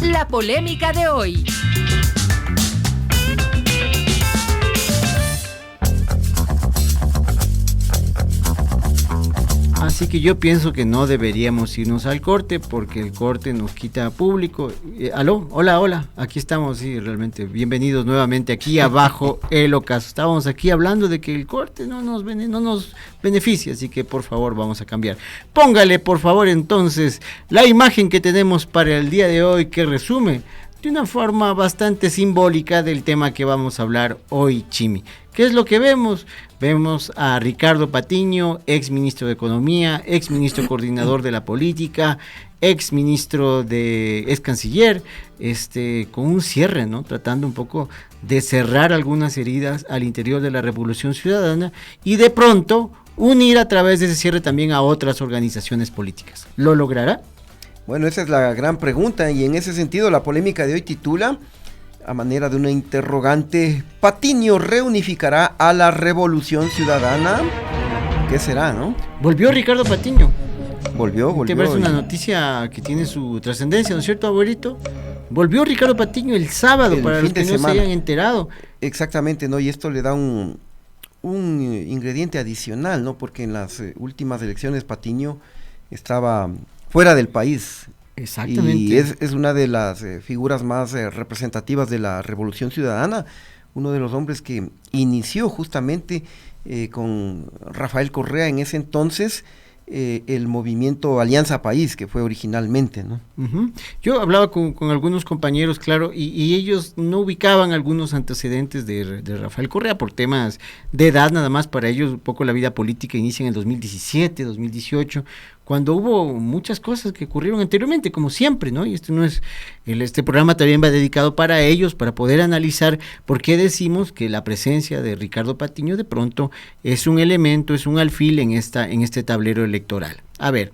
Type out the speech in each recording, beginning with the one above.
La polémica de hoy. Así que yo pienso que no deberíamos irnos al corte porque el corte nos quita público. Aló, hola, aquí estamos, sí, realmente, bienvenidos nuevamente aquí abajo el ocaso. Estábamos aquí hablando de que el corte no nos beneficia, así que por favor vamos a cambiar. Póngale por favor entonces la imagen que tenemos para el día de hoy que resume de una forma bastante simbólica del tema que vamos a hablar hoy, Chimi. ¿Qué es lo que vemos? Vemos a Ricardo Patiño, ex ministro de Economía, ex ministro coordinador de la política, ex canciller, con un cierre, ¿no? Tratando un poco de cerrar algunas heridas al interior de la Revolución Ciudadana y de pronto unir a través de ese cierre también a otras organizaciones políticas. ¿Lo logrará? Bueno, esa es la gran pregunta y en ese sentido la polémica de hoy titula, a manera de una interrogante, ¿Patiño reunificará a la Revolución Ciudadana? ¿Qué será, no? Volvió Ricardo Patiño. Volvió. Te parece una noticia que tiene su trascendencia, ¿no es cierto, abuelito? Volvió Ricardo Patiño el sábado, para los que no se hayan enterado. Exactamente, ¿no? Y esto le da un ingrediente adicional, ¿no? Porque en las últimas elecciones Patiño estaba fuera del país. Exactamente. Y es una de las figuras más representativas de la Revolución Ciudadana, uno de los hombres que inició justamente con Rafael Correa en ese entonces el movimiento Alianza País, que fue originalmente, ¿no? Uh-huh. Yo hablaba con algunos compañeros, claro, y ellos no ubicaban algunos antecedentes de Rafael Correa por temas de edad, nada más. Para ellos un poco la vida política inicia en el 2017, 2018, cuando hubo muchas cosas que ocurrieron anteriormente, como siempre, ¿no? Y este programa también va dedicado para ellos, para poder analizar por qué decimos que la presencia de Ricardo Patiño de pronto es un elemento, es un alfil en este tablero electoral. A ver,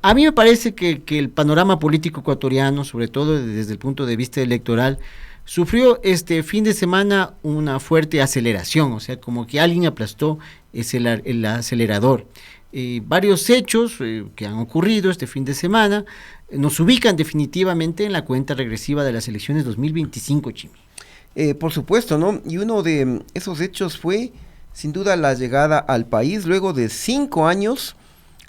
a mí me parece que el panorama político ecuatoriano, sobre todo desde el punto de vista electoral, sufrió este fin de semana una fuerte aceleración, o sea, como que alguien aplastó el acelerador. Varios hechos que han ocurrido este fin de semana nos ubican definitivamente en la cuenta regresiva de las elecciones 2025, Chimi. Por supuesto, ¿no? Y uno de esos hechos fue, sin duda, la llegada al país luego de 5 años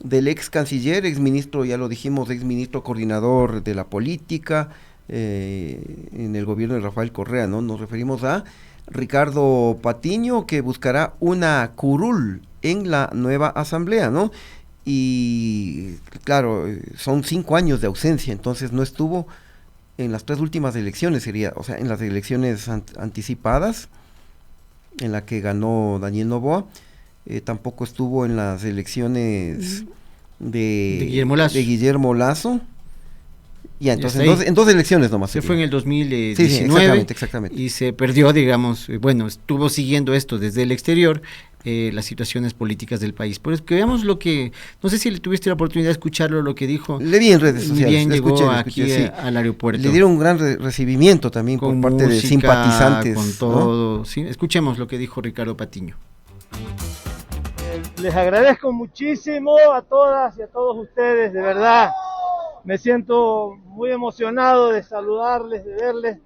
del ex canciller, ex ministro, ya lo dijimos, ex ministro coordinador de la política en el gobierno de Rafael Correa, ¿no? Nos referimos a Ricardo Patiño, que buscará una curul en la nueva asamblea, ¿no? Y claro, son 5 años de ausencia, entonces no estuvo en las 3 últimas elecciones, o sea, en las elecciones anticipadas, en la que ganó Daniel Noboa, tampoco estuvo en las elecciones de Guillermo Lasso. Ya, entonces en dos elecciones nomás. Se fue en el 2019 sí, exactamente. Y se perdió, digamos, estuvo siguiendo esto desde el exterior, las situaciones políticas del país. Por eso que veamos lo que, no sé si le tuviste la oportunidad de escucharlo, lo que dijo. Le vi en redes sociales. Bien, llegó aquí al aeropuerto. Le dieron un gran recibimiento también por parte de simpatizantes. Con todo, ¿no? Sí, escuchemos lo que dijo Ricardo Patiño. Les agradezco muchísimo a todas y a todos ustedes, de verdad. Me siento muy emocionado de saludarles, de verles,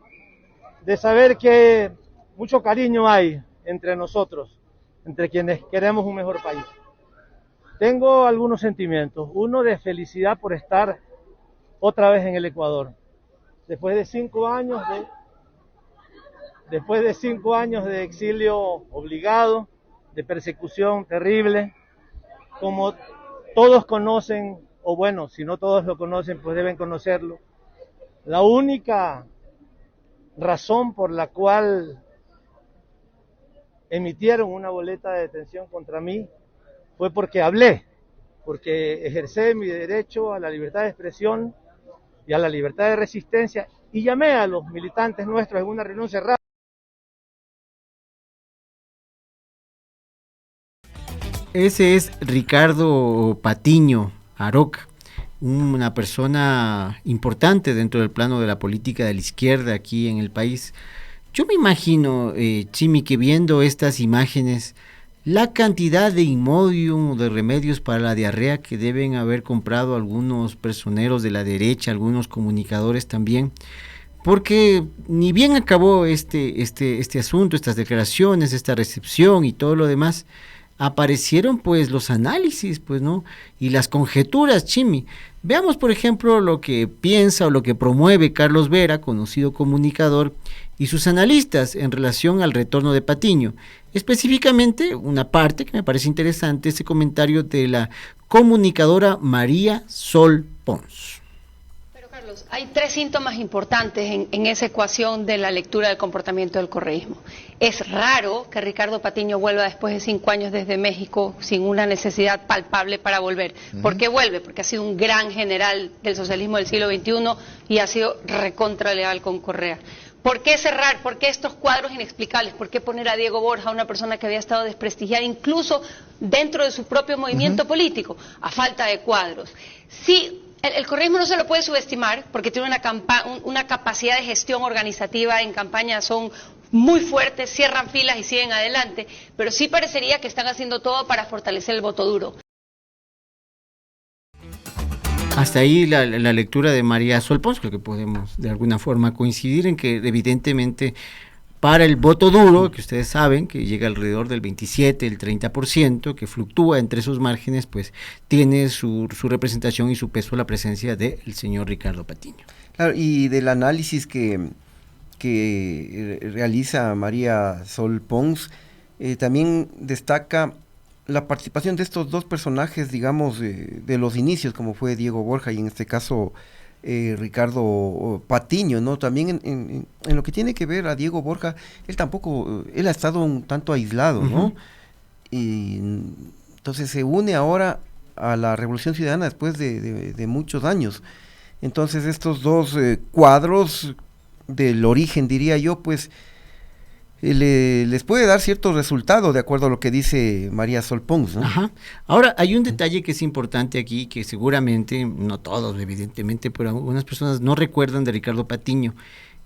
de saber que mucho cariño hay entre nosotros, entre quienes queremos un mejor país. Tengo algunos sentimientos. Uno, de felicidad por estar otra vez en el Ecuador. Después de 5 años de exilio obligado, de persecución terrible, como todos conocen, o bueno, si no todos lo conocen, pues deben conocerlo. La única razón por la cual emitieron una boleta de detención contra mí fue porque hablé, porque ejercí mi derecho a la libertad de expresión y a la libertad de resistencia, y llamé a los militantes nuestros en una reunión cerrada. Ese es Ricardo Patiño Aroca, una persona importante dentro del plano de la política de la izquierda aquí en el país. Yo me imagino, Chimi, que viendo estas imágenes la cantidad de Imodium, de remedios para la diarrea que deben haber comprado algunos personeros de la derecha, algunos comunicadores también, porque ni bien acabó este asunto, estas declaraciones, esta recepción y todo lo demás, aparecieron pues los análisis, pues, ¿no? Y las conjeturas, Chimi. Veamos, por ejemplo, lo que piensa o lo que promueve Carlos Vera, conocido comunicador, y sus analistas en relación al retorno de Patiño. Específicamente, una parte que me parece interesante, ese comentario de la comunicadora María Sol Pons. Carlos, hay 3 síntomas importantes en esa ecuación de la lectura del comportamiento del correísmo. Es raro que Ricardo Patiño vuelva después de 5 años desde México sin una necesidad palpable para volver. ¿Por qué vuelve? Porque ha sido un gran general del socialismo del siglo XXI y ha sido recontraleal con Correa. ¿Por qué cerrar? ¿Por qué estos cuadros inexplicables? ¿Por qué poner a Diego Borja, una persona que había estado desprestigiada incluso dentro de su propio movimiento político? A falta de cuadros. Sí. El correísmo no se lo puede subestimar porque tiene una capacidad de gestión organizativa en campaña, son muy fuertes, cierran filas y siguen adelante, pero sí parecería que están haciendo todo para fortalecer el voto duro. Hasta ahí la lectura de María Sol Pons, creo que podemos de alguna forma coincidir en que evidentemente para el voto duro, que ustedes saben que llega alrededor del 27, el 30%, que fluctúa entre esos márgenes, pues tiene su representación y su peso la presencia del señor Ricardo Patiño. Claro, y del análisis que realiza María Sol Pons, también destaca la participación de estos 2 personajes, digamos, de los inicios, como fue Diego Borja y en este caso Ricardo Patiño, ¿no? También en lo que tiene que ver a Diego Borja, él ha estado un tanto aislado, ¿no? Y entonces se une ahora a la Revolución Ciudadana después de muchos años. Entonces estos 2 cuadros del origen, diría yo, pues les puede dar cierto resultado de acuerdo a lo que dice María Sol Pons, ¿no? Ajá. Ahora, hay un detalle que es importante aquí, que seguramente, no todos evidentemente, pero algunas personas no recuerdan de Ricardo Patiño,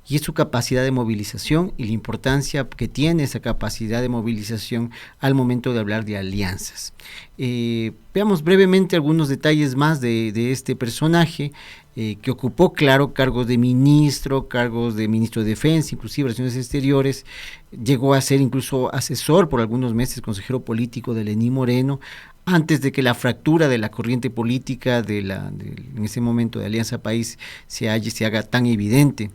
y es su capacidad de movilización y la importancia que tiene esa capacidad de movilización al momento de hablar de alianzas. Veamos brevemente algunos detalles más de este personaje, que ocupó, claro, cargos de ministro de Defensa, inclusive Relaciones Exteriores, llegó a ser incluso asesor por algunos meses, consejero político de Lenín Moreno, antes de que la fractura de la corriente política en ese momento de Alianza País se haga tan evidente.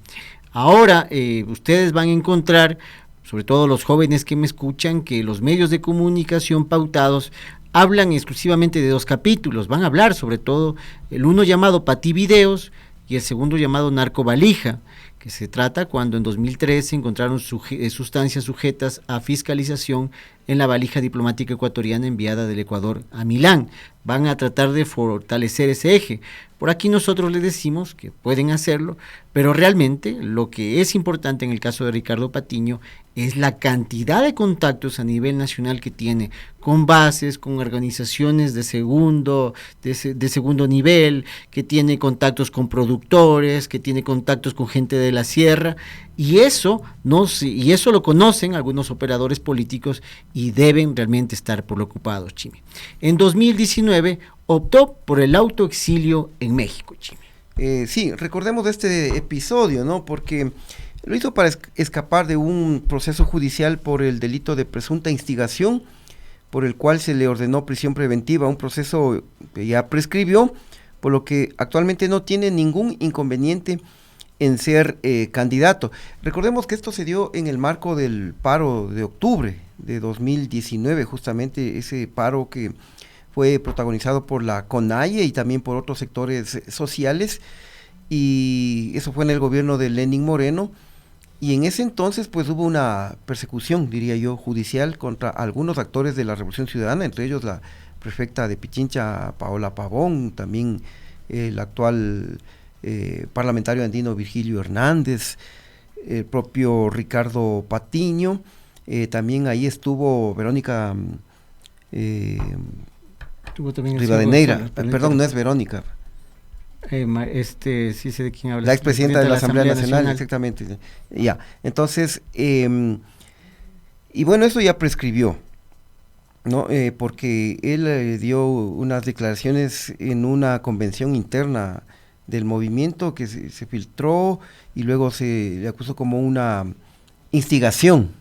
Ahora ustedes van a encontrar, sobre todo los jóvenes que me escuchan, que los medios de comunicación pautados hablan exclusivamente de 2 capítulos, van a hablar sobre todo el uno llamado Patí Videos y el segundo llamado Narcovalija, que se trata cuando en 2003 se encontraron sustancias sujetas a fiscalización en la valija diplomática ecuatoriana enviada del Ecuador a Milán. Van a tratar de fortalecer ese eje. Por aquí nosotros les decimos que pueden hacerlo, pero realmente lo que es importante en el caso de Ricardo Patiño es la cantidad de contactos a nivel nacional que tiene con bases, con organizaciones de segundo nivel, que tiene contactos con productores, que tiene contactos con gente de la sierra, y eso lo conocen algunos operadores políticos y deben realmente estar preocupados, Chimi. En 2019 optó por el autoexilio en México, Chimi. Sí, recordemos de este episodio, ¿no? Porque lo hizo para escapar de un proceso judicial por el delito de presunta instigación, por el cual se le ordenó prisión preventiva, un proceso que ya prescribió, por lo que actualmente no tiene ningún inconveniente en ser candidato. Recordemos que esto se dio en el marco del paro de octubre de 2019, justamente ese paro que fue protagonizado por la CONAIE y también por otros sectores sociales, y eso fue en el gobierno de Lenín Moreno, y en ese entonces pues hubo una persecución, diría yo, judicial contra algunos actores de la Revolución Ciudadana, entre ellos la prefecta de Pichincha, Paola Pavón, también el actual parlamentario andino Virgilio Hernández, el propio Ricardo Patiño, también ahí estuvo Verónica Rivadeneira, perdón, no es Verónica. Sí sé de quién habla. La expresidenta de la Asamblea Nacional, exactamente. Ya, entonces, y bueno, eso ya prescribió. ¿no? Porque él dio unas declaraciones en una convención interna del movimiento que se filtró y luego se le acusó como una instigación,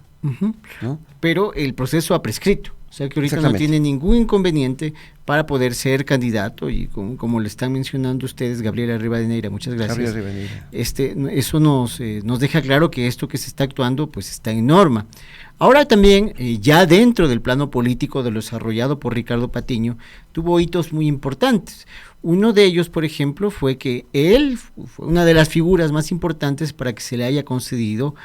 ¿no? Pero el proceso ha prescrito, o sea que ahorita no tiene ningún inconveniente para poder ser candidato y como le están mencionando ustedes, Gabriela Rivadeneira, muchas gracias. Eso nos deja claro que esto que se está actuando pues está en norma. Ahora también, ya dentro del plano político de lo desarrollado por Ricardo Patiño, tuvo hitos muy importantes. Uno de ellos, por ejemplo, fue que él fue una de las figuras más importantes para que se le haya concedido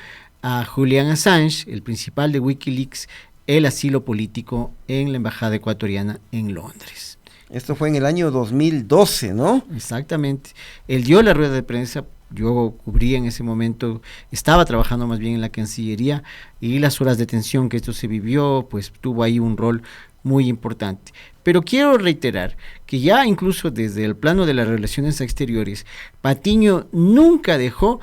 a Julian Assange, el principal de Wikileaks, el asilo político en la embajada ecuatoriana en Londres. Esto fue en el año 2012, ¿no? Exactamente. Él dio la rueda de prensa, yo cubría en ese momento, estaba trabajando más bien en la Cancillería, y las horas de tensión que esto se vivió, pues tuvo ahí un rol muy importante. Pero quiero reiterar que ya incluso desde el plano de las relaciones exteriores, Patiño nunca dejó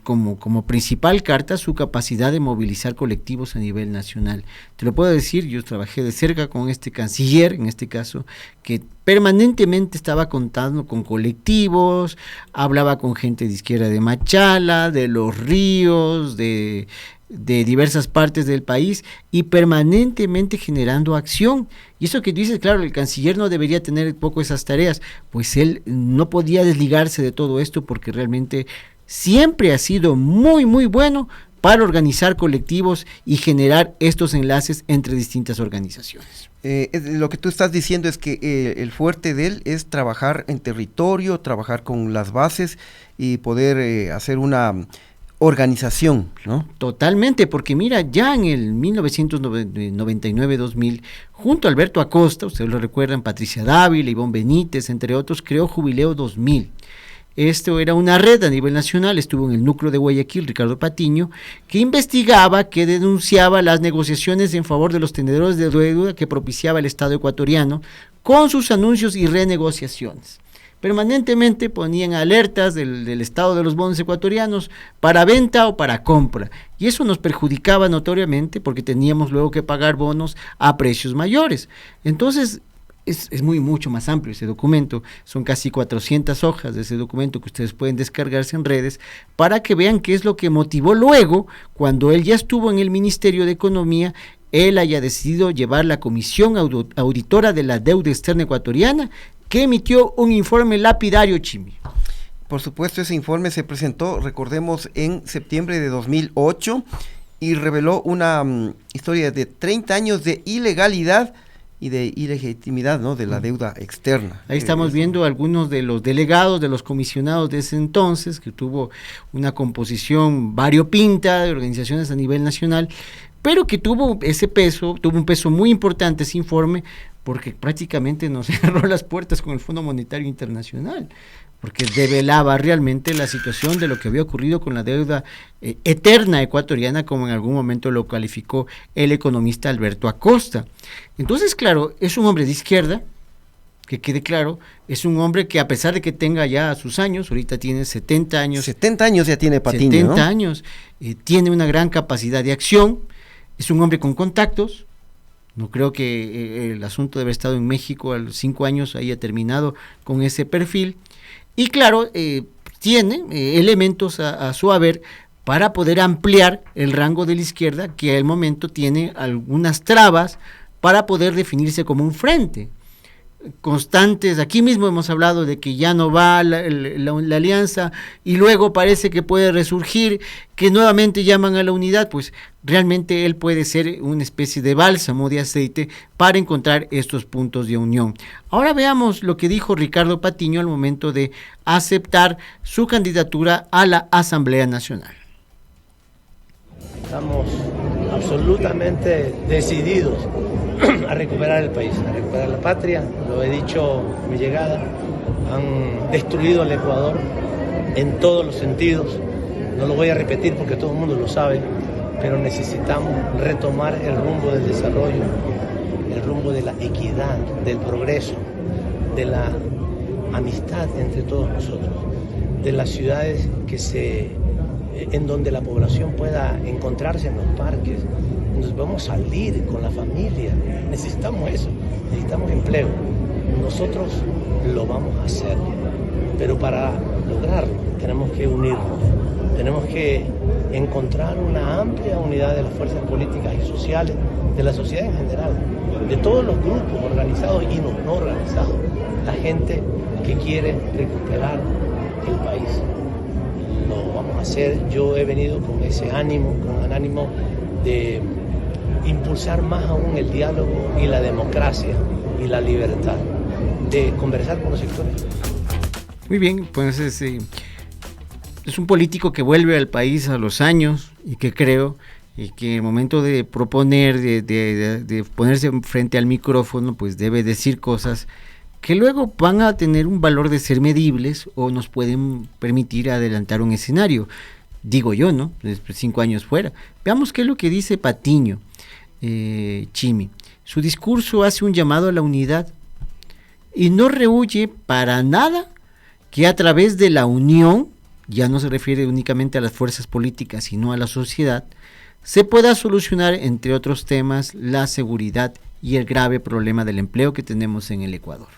como principal carta su capacidad de movilizar colectivos a nivel nacional. Te lo puedo decir, yo trabajé de cerca con este canciller, en este caso, que permanentemente estaba contando con colectivos, hablaba con gente de izquierda de Machala, de Los Ríos, de diversas partes del país, y permanentemente generando acción. Y eso que tú dices, claro, el canciller no debería tener poco esas tareas, pues él no podía desligarse de todo esto porque realmente siempre ha sido muy, muy bueno para organizar colectivos y generar estos enlaces entre distintas organizaciones. Lo que tú estás diciendo es que el fuerte de él es trabajar en territorio, trabajar con las bases y poder hacer una organización, ¿no? Totalmente, porque mira, ya en el 1999-2000, junto a Alberto Acosta, ustedes lo recuerdan, Patricia Dávila, Ivonne Benítez, entre otros, creó Jubileo 2000. Esto era una red a nivel nacional, estuvo en el núcleo de Guayaquil, Ricardo Patiño, que investigaba, que denunciaba las negociaciones en favor de los tenedores de deuda que propiciaba el Estado ecuatoriano con sus anuncios y renegociaciones. Permanentemente ponían alertas del estado de los bonos ecuatorianos para venta o para compra, y eso nos perjudicaba notoriamente porque teníamos luego que pagar bonos a precios mayores. Entonces, es mucho más amplio ese documento, son casi 400 hojas de ese documento que ustedes pueden descargarse en redes para que vean qué es lo que motivó luego, cuando él ya estuvo en el Ministerio de Economía, él haya decidido llevar la Comisión Auditora de la Deuda Externa Ecuatoriana, que emitió un informe lapidario, Chimi. Por supuesto, ese informe se presentó, recordemos, en septiembre de 2008 y reveló una historia de 30 años de ilegalidad y de ilegitimidad, ¿no?, de la deuda externa. Ahí estamos viendo algunos de los delegados, de los comisionados de ese entonces, que tuvo una composición variopinta de organizaciones a nivel nacional, pero que tuvo un peso muy importante ese informe, porque prácticamente nos cerró las puertas con el Fondo Monetario Internacional, porque develaba realmente la situación de lo que había ocurrido con la deuda eterna ecuatoriana, como en algún momento lo calificó el economista Alberto Acosta. Entonces, claro, es un hombre de izquierda, que quede claro, es un hombre que a pesar de que tenga ya sus años, ahorita tiene 70 años. 70 años ya tiene Patiño, 70 ¿no? años, tiene una gran capacidad de acción, es un hombre con contactos. No creo que el asunto de haber estado en México a los 5 años haya terminado con ese perfil. Y claro, tiene elementos a su haber para poder ampliar el rango de la izquierda, que al momento tiene algunas trabas para poder definirse como un frente. Constantes, aquí mismo hemos hablado de que ya no va la alianza y luego parece que puede resurgir, que nuevamente llaman a la unidad, pues realmente él puede ser una especie de bálsamo de aceite para encontrar estos puntos de unión. Ahora veamos lo que dijo Ricardo Patiño al momento de aceptar su candidatura a la Asamblea Nacional. Estamos absolutamente decididos a recuperar el país, a recuperar la patria. Lo he dicho en mi llegada, han destruido al Ecuador en todos los sentidos. No lo voy a repetir porque todo el mundo lo sabe, pero necesitamos retomar el rumbo del desarrollo, el rumbo de la equidad, del progreso, de la amistad entre todos nosotros, de las ciudades en donde la población pueda encontrarse en los parques, nos vamos a salir con la familia. Necesitamos eso, necesitamos empleo. Nosotros lo vamos a hacer, pero para lograrlo tenemos que unirnos, tenemos que encontrar una amplia unidad de las fuerzas políticas y sociales, de la sociedad en general, de todos los grupos organizados y los no organizados, la gente que quiere recuperar el país. Lo vamos a hacer. Yo he venido con ese ánimo, con el ánimo de impulsar más aún el diálogo y la democracia y la libertad, de conversar con los sectores. Muy bien, pues es un político que vuelve al país a los años y que creo y que en el momento de proponer, de ponerse frente al micrófono, pues debe decir cosas que luego van a tener un valor de ser medibles o nos pueden permitir adelantar un escenario. Digo yo, ¿no? Después 5 años fuera. Veamos qué es lo que dice Patiño, Chimi. Su discurso hace un llamado a la unidad y no rehúye para nada que a través de la unión, ya no se refiere únicamente a las fuerzas políticas, sino a la sociedad, se pueda solucionar, entre otros temas, la seguridad y el grave problema del empleo que tenemos en el Ecuador.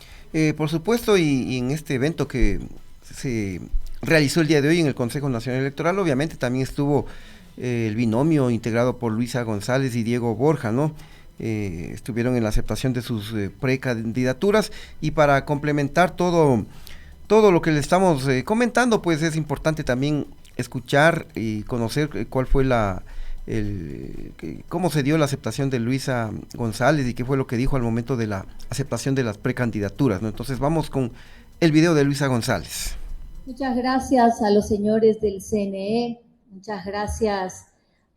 Por supuesto, y en este evento que se realizó el día de hoy en el Consejo Nacional Electoral, obviamente también estuvo el binomio integrado por Luisa González y Diego Borja, ¿no? Estuvieron en la aceptación de sus precandidaturas, y para complementar todo lo que le estamos comentando, pues es importante también escuchar y conocer cuál fue cómo se dio la aceptación de Luisa González y qué fue lo que dijo al momento de la aceptación de las precandidaturas, ¿no? Entonces vamos con el video de Luisa González. Muchas gracias a los señores del CNE, muchas gracias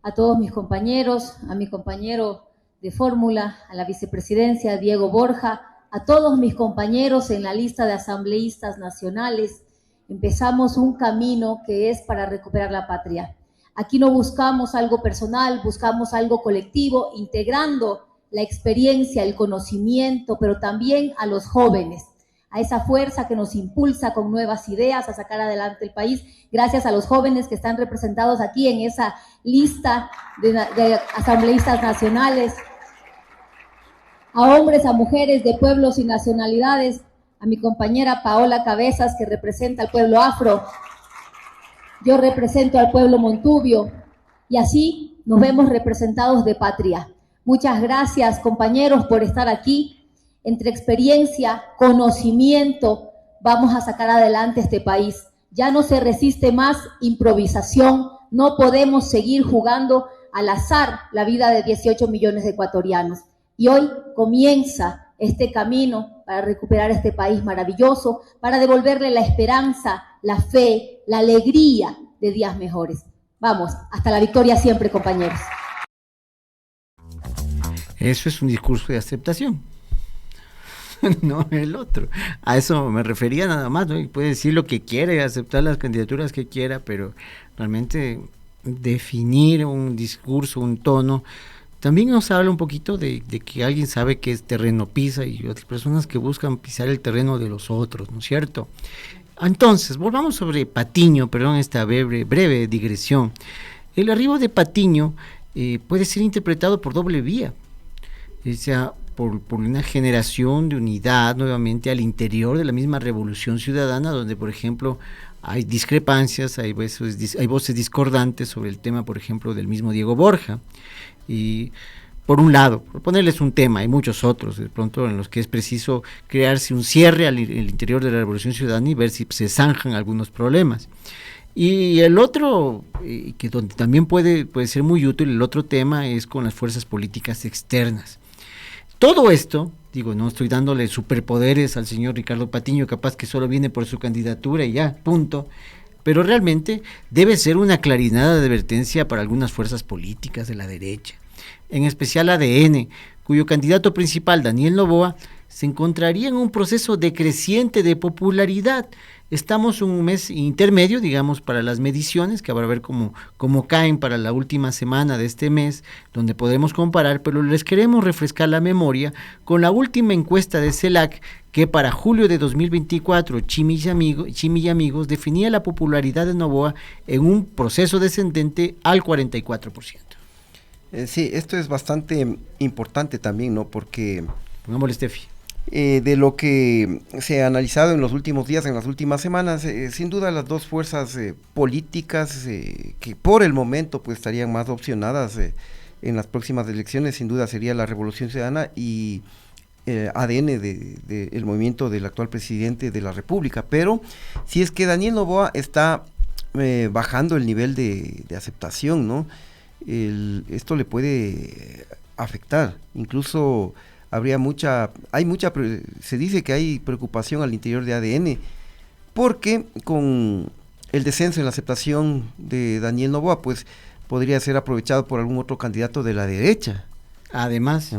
a todos mis compañeros, a mi compañero de fórmula, a la vicepresidencia Diego Borja, a todos mis compañeros en la lista de asambleístas nacionales. Empezamos un camino que es para recuperar la patria. Aquí no buscamos algo personal, buscamos algo colectivo, integrando la experiencia, el conocimiento, pero también a los jóvenes, a esa fuerza que nos impulsa con nuevas ideas a sacar adelante el país, gracias a los jóvenes que están representados aquí en esa lista de asambleístas nacionales, a hombres, a mujeres de pueblos y nacionalidades, a mi compañera Paola Cabezas, que representa al pueblo afro. Yo represento al pueblo montubio, y así nos vemos representados de patria. Muchas gracias, compañeros, por estar aquí. Entre experiencia, conocimiento, vamos a sacar adelante este país. Ya no se resiste más improvisación, no podemos seguir jugando al azar la vida de 18 millones de ecuatorianos. Y hoy comienza este camino para recuperar este país maravilloso, para devolverle la esperanza, la fe, la alegría de días mejores. Vamos, hasta la victoria siempre, compañeros. Eso es un discurso de aceptación, no el otro. A eso me refería nada más, ¿no? Y puede decir lo que quiere, aceptar las candidaturas que quiera, pero realmente definir un discurso, un tono, también nos habla un poquito de que alguien sabe que es terreno pisa y otras personas que buscan pisar el terreno de los otros, ¿no es cierto? Entonces, volvamos sobre Patiño, perdón esta breve digresión. El arribo de Patiño puede ser interpretado por doble vía, o sea, por una generación de unidad nuevamente al interior de la misma revolución ciudadana, donde, por ejemplo, hay discrepancias, hay voces discordantes sobre el tema, por ejemplo, del mismo Diego Borja. Y por un lado, por ponerles un tema, hay muchos otros, de pronto en los que es preciso crearse un cierre al interior de la Revolución Ciudadana y ver si se zanjan algunos problemas. Y el otro, que donde también puede ser muy útil, el otro tema es con las fuerzas políticas externas. Todo esto, digo, no estoy dándole superpoderes al señor Ricardo Patiño, capaz que solo viene por su candidatura y ya, punto. Pero realmente debe ser una claridad de advertencia para algunas fuerzas políticas de la derecha, en especial ADN, cuyo candidato principal, Daniel Noboa, se encontraría en un proceso decreciente de popularidad. Estamos en un mes intermedio, digamos, para las mediciones, que habrá ver cómo caen para la última semana de este mes, donde podremos comparar, pero les queremos refrescar la memoria con la última encuesta de CELAC, que para julio de 2024, Chimi y amigos, definía la popularidad de Noboa en un proceso descendente al 44%. Sí, esto es bastante importante también, ¿no? Porque Pongámosle Steffi. de lo que se ha analizado en los últimos días, en las últimas semanas, sin duda las dos fuerzas políticas que por el momento pues estarían más opcionadas en las próximas elecciones, sin duda sería la Revolución Ciudadana y ADN el movimiento del actual presidente de la República. Pero si es que Daniel Noboa está bajando el nivel de aceptación, ¿no? Esto le puede afectar, incluso se dice que hay preocupación al interior de ADN, porque con el descenso en la aceptación de Daniel Noboa, pues podría ser aprovechado por algún otro candidato de la derecha. Además,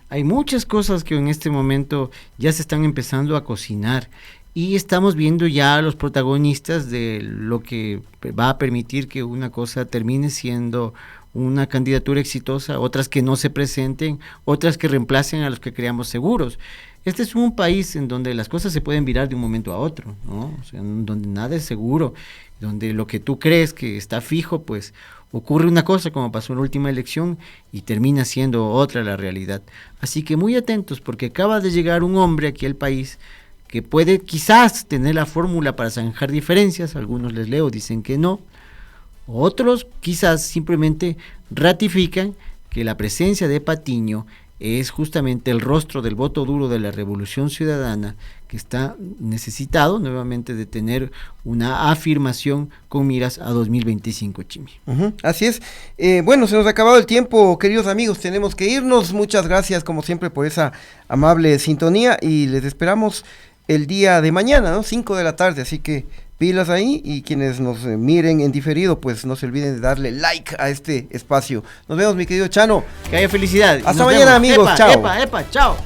hay muchas cosas que en este momento ya se están empezando a cocinar y estamos viendo ya los protagonistas de lo que va a permitir que una cosa termine siendo una candidatura exitosa, otras que no se presenten, otras que reemplacen a los que creamos seguros. Este es un país en donde las cosas se pueden virar de un momento a otro, ¿no? O sea, en donde nada es seguro, donde lo que tú crees que está fijo, pues ocurre una cosa como pasó en la última elección y termina siendo otra la realidad. Así que muy atentos porque acaba de llegar un hombre aquí al país que puede quizás tener la fórmula para zanjar diferencias, algunos les leo, dicen que no, otros quizás simplemente ratifican que la presencia de Patiño es justamente el rostro del voto duro de la Revolución Ciudadana, que está necesitado nuevamente de tener una afirmación con miras a 2025, Chimi. Así es. Bueno, se nos ha acabado el tiempo, queridos amigos, tenemos que irnos. Muchas gracias, como siempre, por esa amable sintonía y les esperamos el día de mañana, ¿no? 5 de la tarde, así que pilas ahí y quienes nos miren en diferido, pues no se olviden de darle like a este espacio. Nos vemos, mi querido Chano. Que haya felicidad. Hasta mañana, amigos. Epa, chao. Epa, chao.